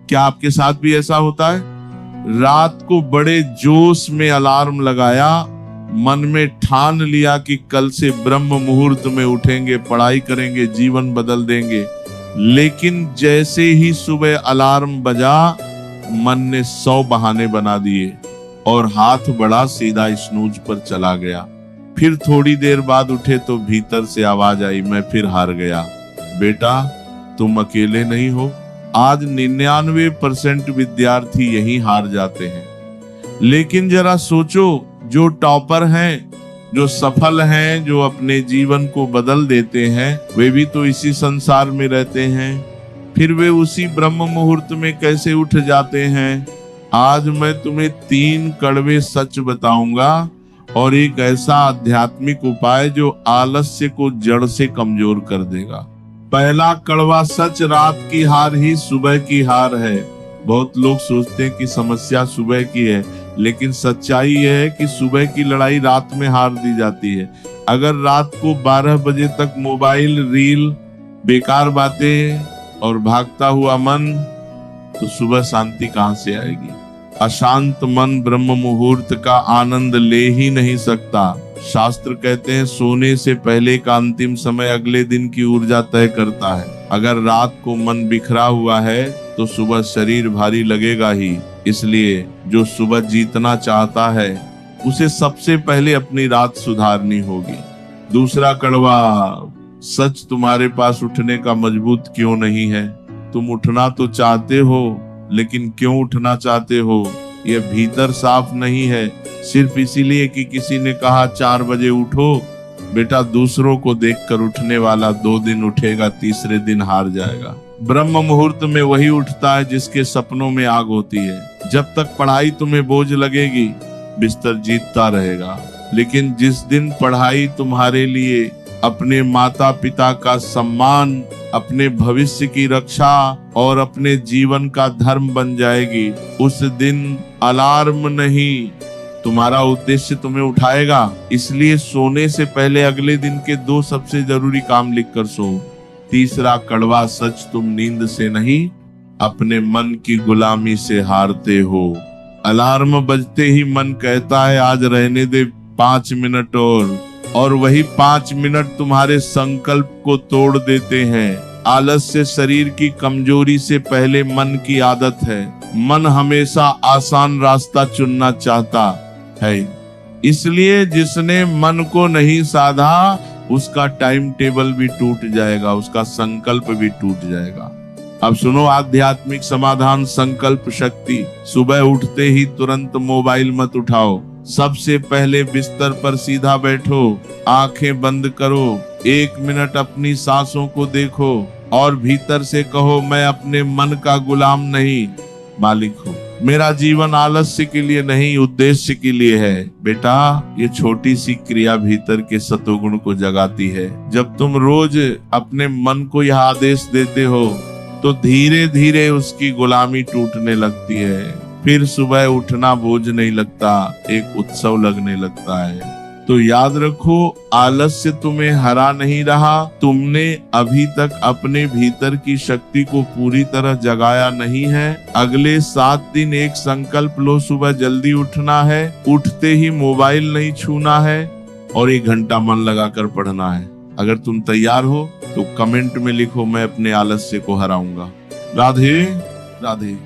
क्या आपके साथ भी ऐसा होता है? रात को बड़े जोश में अलार्म लगाया, मन में ठान लिया कि कल से ब्रह्म मुहूर्त में उठेंगे, पढ़ाई करेंगे, जीवन बदल देंगे। लेकिन जैसे ही सुबह अलार्म बजा, मन ने 100 बहाने बना दिए और हाथ बढ़ा सीधा स्नूज पर चला गया। फिर थोड़ी देर बाद उठे तो भीतर से आवाज आई, मैं फिर हार गया। बेटा, तुम अकेले नहीं हो। आज 99% विद्यार्थी यहीं हार जाते हैं। लेकिन जरा सोचो, जो टॉपर हैं, जो सफल हैं, जो अपने जीवन को बदल देते हैं, वे भी तो इसी संसार में रहते हैं। फिर वे उसी ब्रह्म मुहूर्त में कैसे उठ जाते हैं? आज मैं तुम्हें 3 कड़वे सच बताऊंगा और एक ऐसा आध्यात्मिक उपाय जो आलस्य को जड़ से कमजोर कर देगा। पहला कड़वा सच, रात की हार ही सुबह की हार है। बहुत लोग सोचते हैं कि समस्या सुबह की है, लेकिन सच्चाई यह है कि सुबह की लड़ाई रात में हार दी जाती है। अगर रात को 12 बजे तक मोबाइल, रील, बेकार बातें और भागता हुआ मन, तो सुबह शांति कहां से आएगी? अशांत मन ब्रह्म मुहूर्त का आनंद ले ही नहीं सकता। शास्त्र कहते हैं सोने से पहले का अंतिम समय अगले दिन की ऊर्जा तय करता है। अगर रात को मन बिखरा हुआ है तो सुबह शरीर भारी लगेगा ही। इसलिए जो सुबह जीतना चाहता है उसे सबसे पहले अपनी रात सुधारनी होगी। दूसरा कड़वा सच, तुम्हारे पास उठने का मजबूत क्यों नहीं है? तुम उठना तो चाहते हो, लेकिन क्यों उठना चाहते हो? यह भीतर साफ नहीं है, सिर्फ इसीलिए कि किसी ने कहा 4 बजे उठो। बेटा, दूसरों को देखकर उठने वाला 2 दिन उठेगा, तीसरे दिन हार जाएगा। ब्रह्म मुहूर्त में वही उठता है जिसके सपनों में आग होती है। जब तक पढ़ाई तुम्हें बोझ लगेगी, बिस्तर जीतता रहेगा। लेकिन जिस दिन पढ़ाई तुम्हारे लिए अपने माता पिता का सम्मान, अपने भविष्य की रक्षा और अपने जीवन का धर्म बन जाएगी, उस दिन अलार्म नहीं, तुम्हारा उद्देश्य तुम्हें उठाएगा। इसलिए सोने से पहले अगले दिन के 2 सबसे जरूरी काम लिखकर सो। तीसरा कड़वा सच, तुम नींद से नहीं, अपने मन की गुलामी से हारते हो। अलार्म बजते ही मन कहता है आज रहने दे 5 मिनट और वही 5 मिनट तुम्हारे संकल्प को तोड़ देते हैं। आलस्य शरीर की कमजोरी से पहले मन की आदत है। मन हमेशा आसान रास्ता चुनना चाहता है। इसलिए जिसने मन को नहीं साधा, उसका टाइम टेबल भी टूट जाएगा, उसका संकल्प भी टूट जाएगा। अब सुनो आध्यात्मिक समाधान, संकल्प शक्ति। सुबह उठते ही तुरंत मोबाइल मत उठाओ। सबसे पहले बिस्तर पर सीधा बैठो, आंखें बंद करो, 1 मिनट अपनी सांसों को देखो और भीतर से कहो, मैं अपने मन का गुलाम नहीं, मालिक हूँ। मेरा जीवन आलस्य के लिए नहीं, उद्देश्य के लिए है। बेटा, ये छोटी सी क्रिया भीतर के सतोगुण को जगाती है। जब तुम रोज अपने मन को यह आदेश देते हो तो धीरे धीरे उसकी गुलामी टूटने लगती है। फिर सुबह उठना बोझ नहीं लगता, एक उत्सव लगने लगता है। तो याद रखो, आलस्य तुम्हें हरा नहीं रहा, तुमने अभी तक अपने भीतर की शक्ति को पूरी तरह जगाया नहीं है। अगले 7 दिन एक संकल्प लो, सुबह जल्दी उठना है, उठते ही मोबाइल नहीं छूना है और 1 घंटा मन लगाकर पढ़ना है। अगर तुम तैयार हो तो कमेंट में लिखो, मैं अपने आलस्य को हराऊंगा। राधे राधे।